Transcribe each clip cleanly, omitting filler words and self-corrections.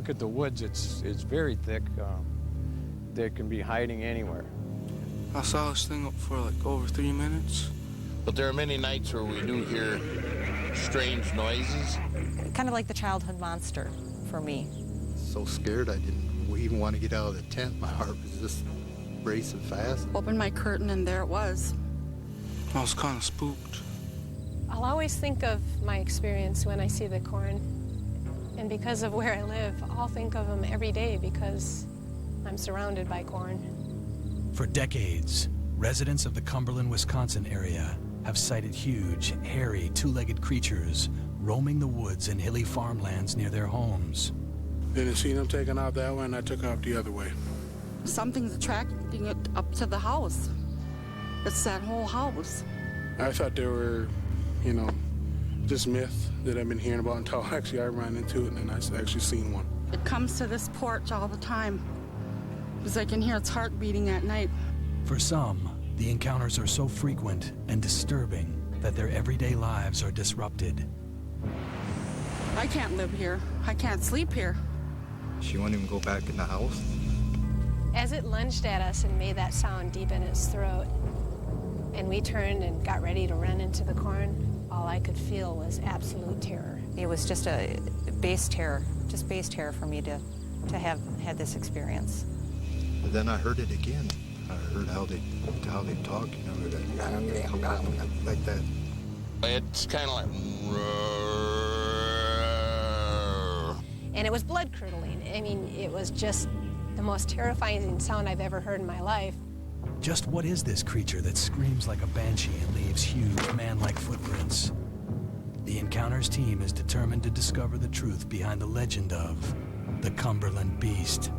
look at the woods, it's very thick. They can be hiding anywhere. I saw this thing up for like over 3 minutes. But there are many nights where we do hear strange noises. Kind of like the childhood monster for me. So scared I didn't even want to get out of the tent. My heart was just racing fast. Opened my curtain and there it was. I was kind of spooked. I'll always think of my experience when I see the corn. And because of where I live, I'll think of them every day because I'm surrounded by corn. For decades, residents of the Cumberland, Wisconsin area have sighted huge, hairy, two-legged creatures roaming the woods and hilly farmlands near their homes. Then I seen them taking out that way, and I took out the other way. Something's attracting it up to the house. It's that whole house. I thought they were, you know, this myth that I've been hearing about until actually I ran into it and I actually seen one. It comes to this porch all the time because I can hear its heart beating at night. For some, the encounters are so frequent and disturbing that their everyday lives are disrupted. I can't live here. I can't sleep here. She won't even go back in the house. As it lunged at us and made that sound deep in its throat, and we turned and got ready to run into the corn, all I could feel was absolute terror. It was just a base terror, just base terror for me to have had this experience. But then I heard it again. I heard how they talk, you know, like that. It's kind of like... And it was blood-curdling. I mean, it was just the most terrifying sound I've ever heard in my life. Just what is this creature that screams like a banshee and leaves huge, man-like footprints? The Encounters team is determined to discover the truth behind the legend of the Cumberland Beast.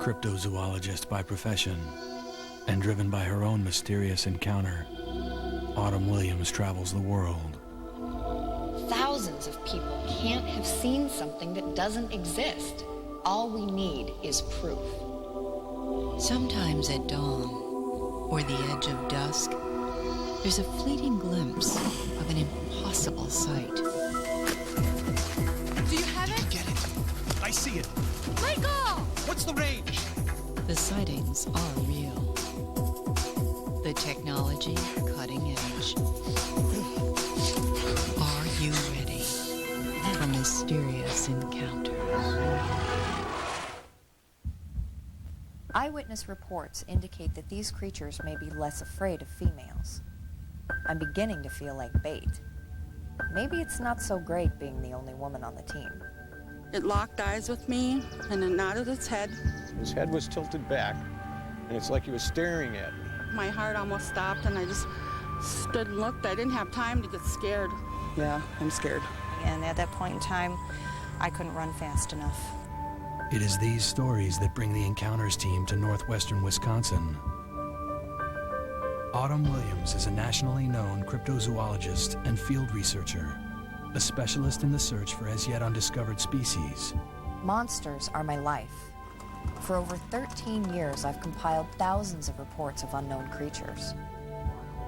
Cryptozoologist by profession and driven by her own mysterious encounter, Autumn Williams travels the world. Thousands of people can't have seen something that doesn't exist. All we need is proof. Sometimes at dawn, or the edge of dusk, there's a fleeting glimpse of an impossible sight. Do you have it? Get it. I see it. Michael! What's the range? The sightings are real. The technology cutting edge. Are you ready for mysterious encounters? Eyewitness reports indicate that these creatures may be less afraid of females. I'm beginning to feel like bait. Maybe it's not so great being the only woman on the team. It locked eyes with me and it nodded its head. His head was tilted back, and it's like he was staring at me. My heart almost stopped and I just stood and looked. I didn't have time to get scared. Yeah, I'm scared. And at that point in time, I couldn't run fast enough. It is these stories that bring the Encounters team to northwestern Wisconsin. Autumn Williams is a nationally known cryptozoologist and field researcher, a specialist in the search for as yet undiscovered species. Monsters are my life. For over 13 years, I've compiled thousands of reports of unknown creatures.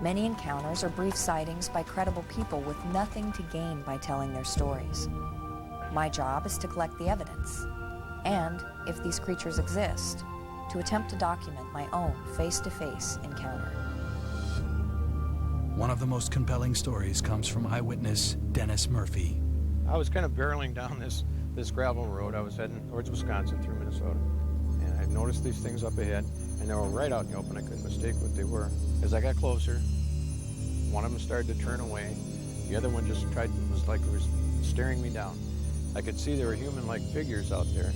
Many encounters are brief sightings by credible people with nothing to gain by telling their stories. My job is to collect the evidence, and, if these creatures exist, to attempt to document my own face-to-face encounter. One of the most compelling stories comes from eyewitness Dennis Murphy. I was kind of barreling down this gravel road. I was heading towards Wisconsin through Minnesota. And I noticed these things up ahead, and they were right out in the open. I couldn't mistake what they were. As I got closer, one of them started to turn away. The other one just was like it was staring me down. I could see there were human-like figures out there.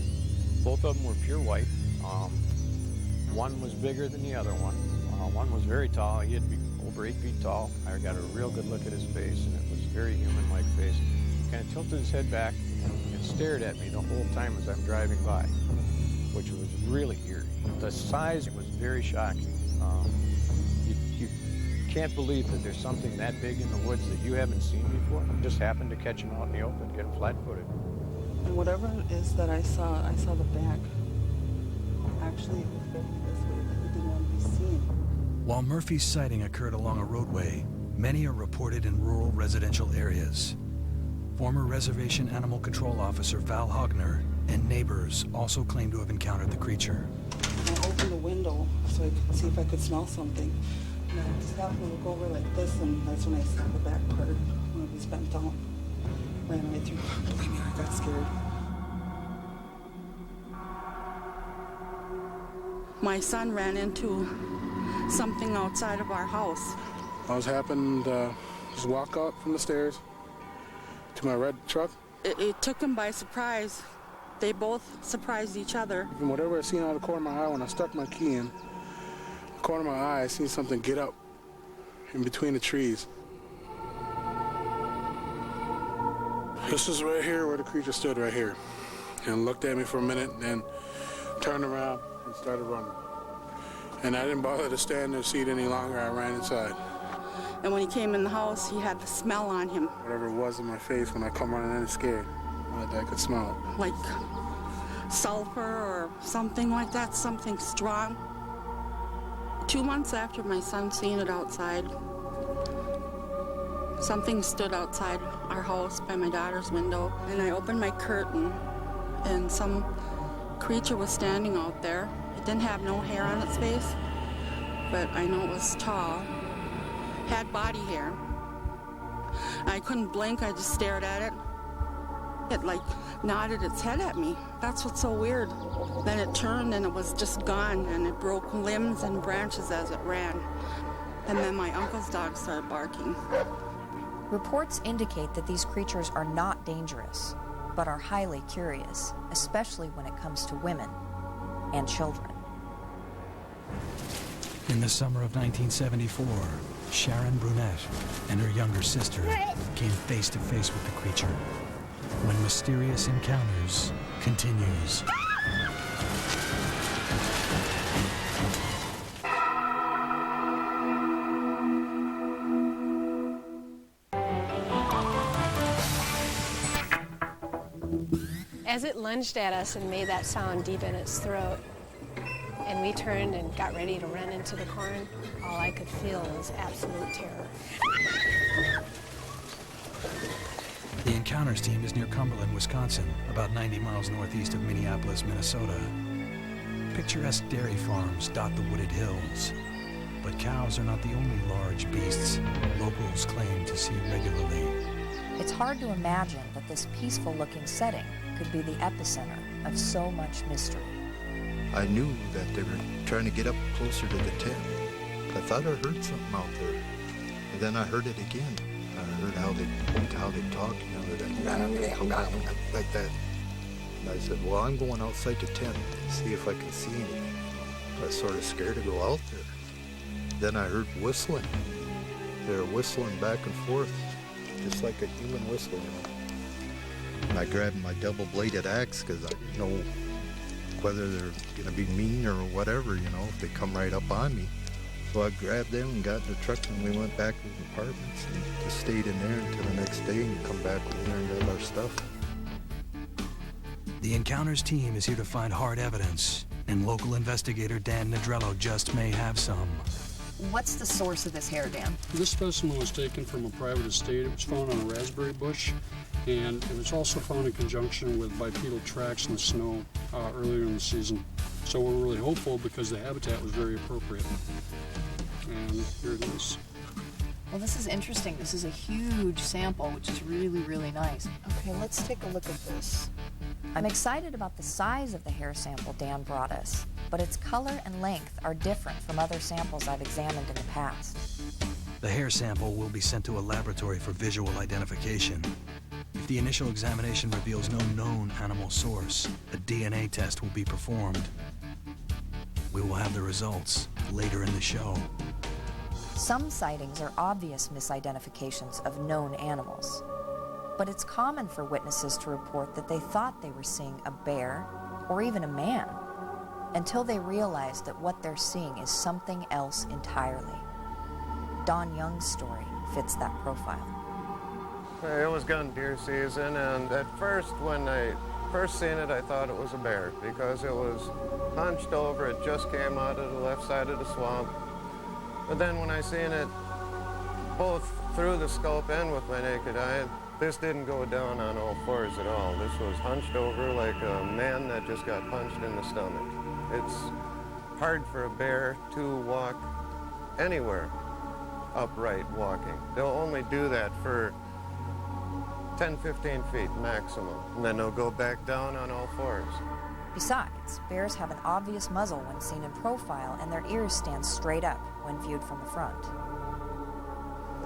Both of them were pure white. One was bigger than the other one. One was very tall. He had to be over 8 feet tall. I got a real good look at his face, and it was a very human-like face. He kind of tilted his head back and stared at me the whole time as I'm driving by, which was really eerie. The size was very shocking. You can't believe that there's something that big in the woods that you haven't seen before. Just happened to catch him out in the open, get him flat-footed. And whatever it is that I saw the back. Actually, it was going this way, but it didn't want to be seen. While Murphy's sighting occurred along a roadway, many are reported in rural residential areas. Former Reservation Animal Control Officer Val Hogner and neighbors also claim to have encountered the creature. I opened the window so I could see if I could smell something. And I just happened to look over like this, and that's when I saw the back part when it was bent down. Ran right through. Believe me, I got scared. My son ran into something outside of our house. I was happened to just walk up from the stairs to my red truck. It took them by surprise. They both surprised each other. And whatever I seen out of the corner of my eye, when I stuck my key in the corner of my eye, I seen something get up in between the trees. This is right here where the creature stood right here, and looked at me for a minute, and then turned around and started running. And I didn't bother to stand in the seat any longer. I ran inside. And when he came in the house, he had the smell on him. Whatever it was in my face when I come running in scared, I could smell it. Like sulfur or something like that, something strong. 2 months after my son seen it outside, something stood outside our house by my daughter's window, and I opened my curtain, and some creature was standing out there. It didn't have no hair on its face, but I know it was tall, had body hair. I couldn't blink, I just stared at it. It like nodded its head at me. That's what's so weird. Then it turned and it was just gone, and it broke limbs and branches as it ran. And then my uncle's dog started barking. Reports indicate that these creatures are not dangerous, but are highly curious, especially when it comes to women and children. In the summer of 1974, Sharon Brunette and her younger sister came face to face with the creature when Mysterious Encounters continues. As it lunged at us and made that sound deep in its throat, and we turned and got ready to run into the corn, all I could feel was absolute terror. The Encounters team is near Cumberland, Wisconsin, about 90 miles northeast of Minneapolis, Minnesota. Picturesque dairy farms dot the wooded hills. But cows are not the only large beasts locals claim to see regularly. It's hard to imagine that this peaceful-looking setting could be the epicenter of so much mystery. I knew that they were trying to get up closer to the tent. I thought I heard something out there. And then I heard it again. I heard how they talk, you know, like that. And I said, well, I'm going outside the tent to see if I can see anything. I was sort of scared to go out there. Then I heard whistling. They were whistling back and forth, just like a human whistle, you know. And I grabbed my double-bladed axe because I didn't know whether they're going to be mean or whatever, you know, if they come right up on me. So I grabbed them and got in the truck, and we went back to the apartments and just stayed in there until the next day and come back over there and got our stuff. The Encounters team is here to find hard evidence, and local investigator Dan Nedrello just may have some. What's the source of this hair, Dan? This specimen was taken from a private estate. It was found on a raspberry bush, and it was also found in conjunction with bipedal tracks in the snow earlier in the season. So we're really hopeful because the habitat was very appropriate. And here it is. Well, this is interesting. This is a huge sample, which is really, really nice. Okay, let's take a look at this. I'm excited about the size of the hair sample Dan brought us, but its color and length are different from other samples I've examined in the past. The hair sample will be sent to a laboratory for visual identification. If the initial examination reveals no known animal source, a DNA test will be performed. We will have the results later in the show. Some sightings are obvious misidentifications of known animals, but it's common for witnesses to report that they thought they were seeing a bear or even a man until they realize that what they're seeing is something else entirely. Don Young's story fits that profile. It was gun deer season, and at first, when I first seen it, I thought it was a bear because it was hunched over. It just came out of the left side of the swamp. But then when I seen it both through the scope and with my naked eye, This didn't go down on all fours at all. This was hunched over like a man that just got punched in the stomach. It's hard for a bear to walk anywhere upright walking. They'll only do that for 10, 15 feet maximum, and then they'll go back down on all fours. Besides, bears have an obvious muzzle when seen in profile, and their ears stand straight up when viewed from the front.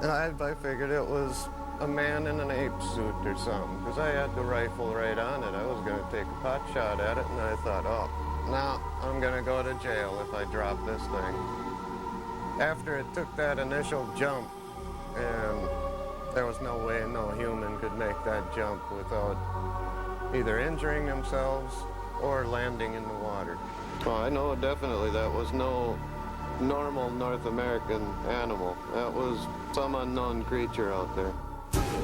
And I figured it was a man in an ape suit or something, because I had the rifle right on it. I was going to take a pot shot at it, and I thought, oh, now I'm going to go to jail if I drop this thing. After it took that initial jump, and there was no way no human could make that jump without either injuring themselves or landing in the water. Oh, I know definitely that was no normal North American animal. That was some unknown creature out there.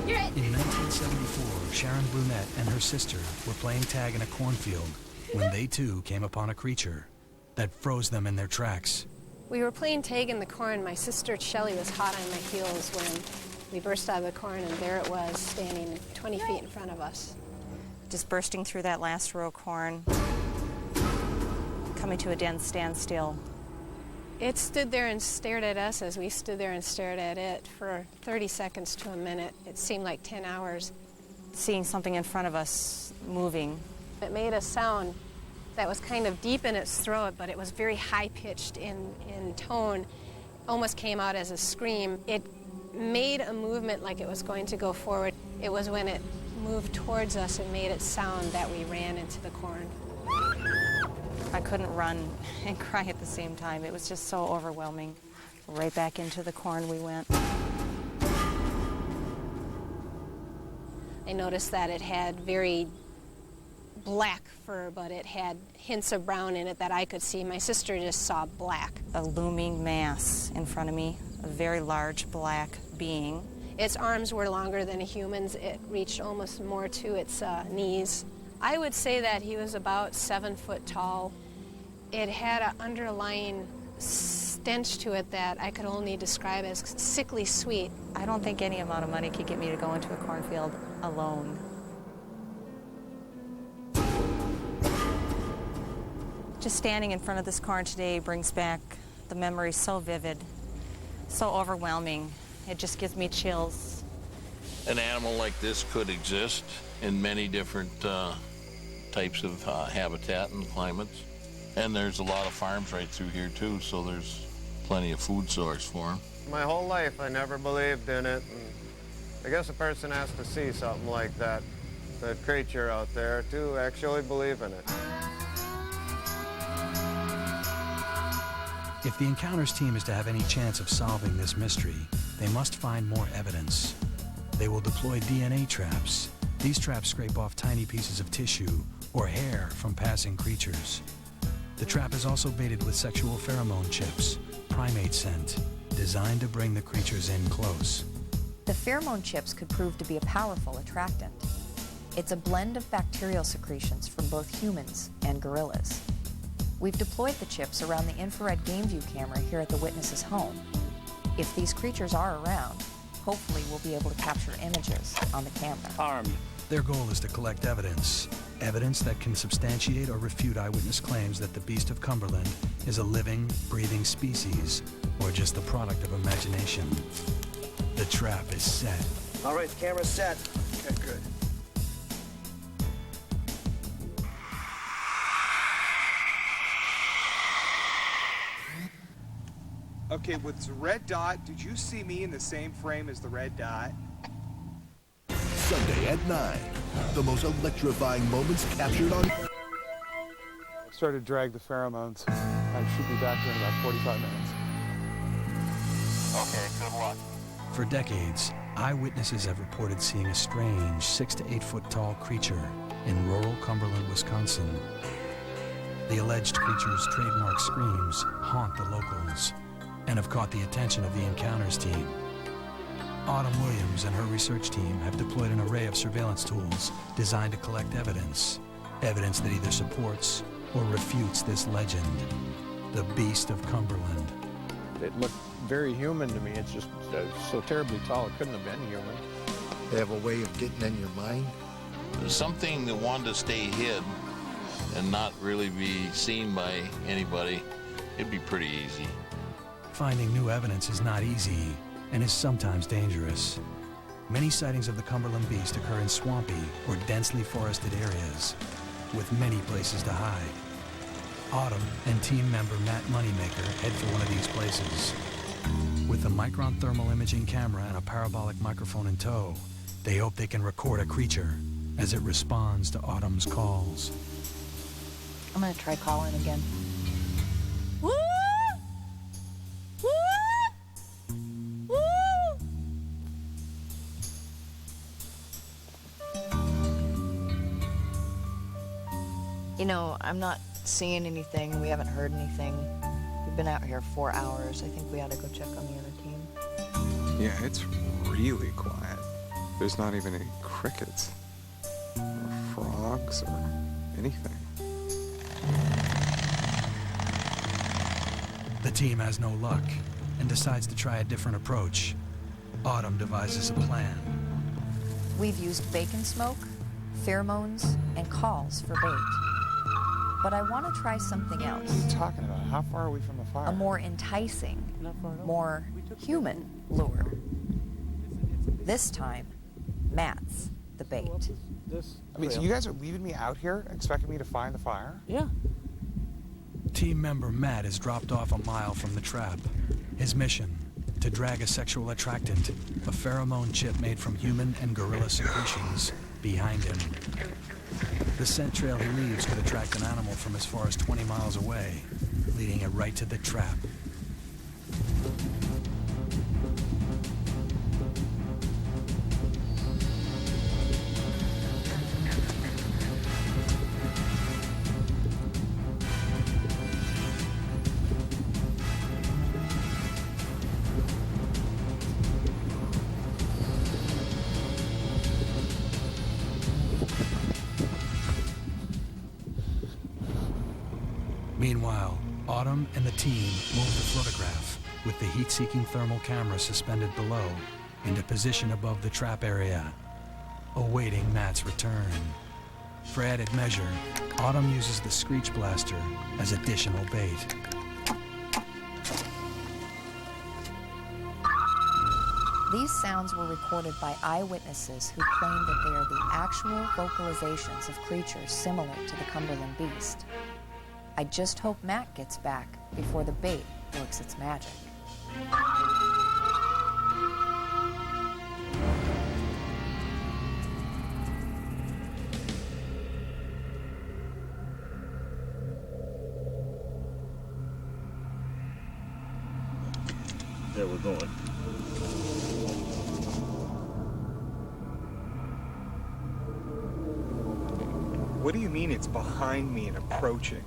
In 1974, Sharon Brunette and her sister were playing tag in a cornfield when they too came upon a creature that froze them in their tracks. We were playing tag in the corn. My sister Shelley was hot on my heels when we burst out of the corn, and there it was, standing 20 feet in front of us. Just bursting through that last row of corn, coming to a dead standstill. It stood there and stared at us as we stood there and stared at it for 30 seconds to a minute. It seemed like 10 hours. Seeing something in front of us moving. It made a sound that was kind of deep in its throat, but it was very high-pitched in tone, almost came out as a scream. It made a movement like it was going to go forward. It was when it moved towards us and made its sound that we ran into the corn. I couldn't run and cry at the same time. It was just so overwhelming. Right back into the corn we went. I noticed that it had very black fur, but it had hints of brown in it that I could see. My sister just saw black. A looming mass in front of me, a very large black being. Its arms were longer than a human's. It reached almost more to its knees. I would say that he was about 7 foot tall. It had an underlying stench to it that I could only describe as sickly sweet. I don't think any amount of money could get me to go into a cornfield alone. Just standing in front of this corn today brings back the memories so vivid, so overwhelming. It just gives me chills. An animal like this could exist in many different types of habitat and climates. And there's a lot of farms right through here too, so there's plenty of food source for them. My whole life I never believed in it, and I guess a person has to see something like that creature out there to actually believe in it. If the Encounters team is to have any chance of solving this mystery, they must find more evidence. They will deploy DNA traps. These traps scrape off tiny pieces of tissue or hair from passing creatures. The trap is also baited with sexual pheromone chips, primate scent, designed to bring the creatures in close. The pheromone chips could prove to be a powerful attractant. It's a blend of bacterial secretions from both humans and gorillas. We've deployed the chips around the infrared game view camera here at the witness's home. If these creatures are around, hopefully we'll be able to capture images on the camera. Armed. Their goal is to collect evidence. Evidence that can substantiate or refute eyewitness claims that the beast of Cumberland is a living, breathing species or just the product of imagination. The trap is set. All right, the camera's set. Okay, good. Okay, with the red dot, did you see me in the same frame as the red dot? Sunday at 9. The most electrifying moments captured on... I started to drag the pheromones. I should be back here in about 45 minutes. Okay, good luck. For decades, eyewitnesses have reported seeing a strange 6 to 8 foot tall creature in rural Cumberland, Wisconsin. The alleged creature's trademark screams haunt the locals and have caught the attention of the Encounters team. Autumn Williams and her research team have deployed an array of surveillance tools designed to collect evidence that either supports or refutes this legend, the Beast of Cumberland. It looked very human to me. It's just so terribly tall, it couldn't have been human. They have a way of getting in your mind. Something that wanted to stay hid and not really be seen by anybody, it'd be pretty easy. Finding new evidence is not easy and is sometimes dangerous. Many sightings of the Cumberland beast occur in swampy or densely forested areas, with many places to hide. Autumn and team member Matt Moneymaker head for one of these places. With a Micron thermal imaging camera and a parabolic microphone in tow, they hope they can record a creature as it responds to Autumn's calls. I'm gonna try calling again. Woo! Woo! Woo! You know, I'm not seeing anything. We haven't heard anything. We've been out here 4 hours. I think we ought to go check on the other team. Yeah, it's really quiet. There's not even any crickets, or frogs, or anything. The team has no luck and decides to try a different approach. Autumn devises a plan. We've used bacon smoke, pheromones, and calls for bait. But I want to try something else. What are you talking about? How far are we from the fire? A more enticing, more human lure. This time, Matt's the bait. I mean, so you guys are leaving me out here, expecting me to find the fire? Yeah. Team member Matt is dropped off a mile from the trap. His mission, to drag a sexual attractant, a pheromone chip made from human and gorilla secretions, behind him. The scent trail he leaves could attract an animal from as far as 20 miles away, leading it right to the trap. Meanwhile, Autumn and the team move the photograph with the heat-seeking thermal camera suspended below into position above the trap area, awaiting Matt's return. For added measure, Autumn uses the screech blaster as additional bait. These sounds were recorded by eyewitnesses who claim that they are the actual vocalizations of creatures similar to the Cumberland beast. I just hope Matt gets back before the bait works its magic. There we're going. What do you mean it's behind me and approaching?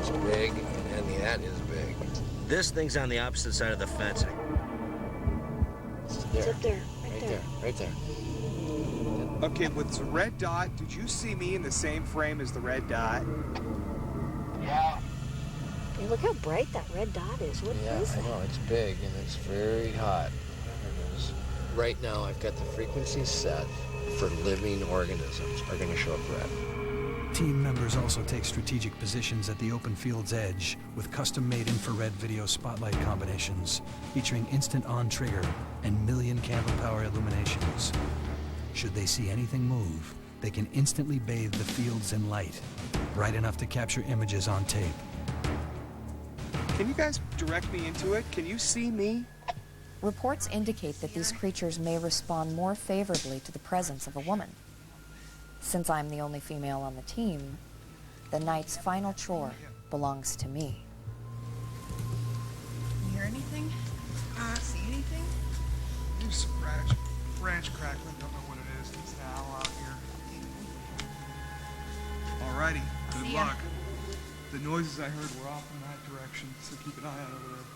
It's big, and the ad is big. This thing's on the opposite side of the fence. It's up there, Right there. Okay, with the red dot, did you see me in the same frame as the red dot? Yeah. Hey, look how bright that red dot is. What is I that? know, it's big and it's very hot. Right now, I've got the frequency set for living organisms are going to show up red. Team members also take strategic positions at the open field's edge with custom-made infrared video spotlight combinations featuring instant on-trigger and million candle power illuminations. Should they see anything move, they can instantly bathe the fields in light, bright enough to capture images on tape. Can you guys direct me into it? Can you see me? Reports indicate that these creatures may respond more favorably to the presence of a woman. Since I'm the only female on the team, the night's final chore belongs to me. You hear anything? See anything? There's some branch crackling. Don't know what it is. It's an owl out here. Alrighty. Good luck. The noises I heard were off in that direction, so keep an eye out over there.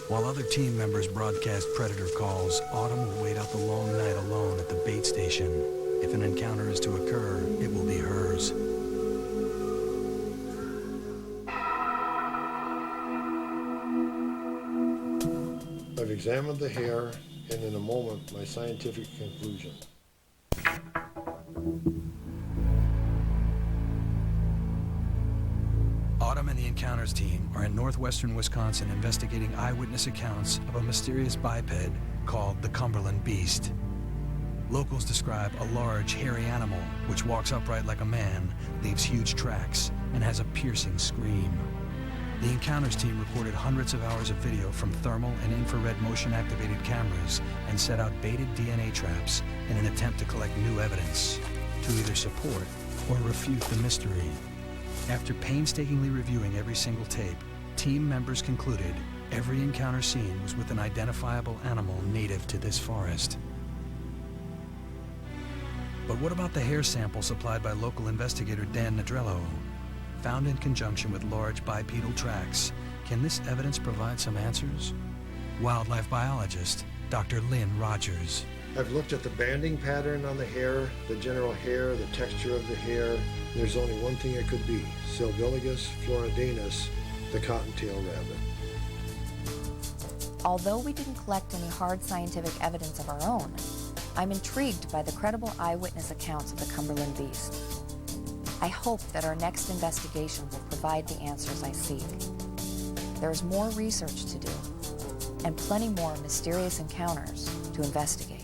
While other team members broadcast predator calls, Autumn will wait out the long night alone at the bait station. If an encounter is to occur, it will be hers. Have examined the hair, and in a moment, my scientific conclusion. Autumn and the Encounters team are in northwestern Wisconsin investigating eyewitness accounts of a mysterious biped called the Cumberland Beast. Locals describe a large, hairy animal which walks upright like a man, leaves huge tracks, and has a piercing scream. The Encounters team recorded hundreds of hours of video from thermal and infrared motion-activated cameras and set out baited DNA traps in an attempt to collect new evidence to either support or refute the mystery. After painstakingly reviewing every single tape, team members concluded every encounter scene was with an identifiable animal native to this forest. But what about the hair sample supplied by local investigator Dan Nadrello? Found in conjunction with large bipedal tracks, can this evidence provide some answers? Wildlife biologist Dr. Lynn Rogers. I've looked at the banding pattern on the hair, the general hair, the texture of the hair. There's only one thing it could be: Silvilagus floridanus, the cottontail rabbit. Although we didn't collect any hard scientific evidence of our own, I'm intrigued by the credible eyewitness accounts of the Cumberland Beast. I hope that our next investigation will provide the answers I seek. There's more research to do, and plenty more mysterious encounters to investigate.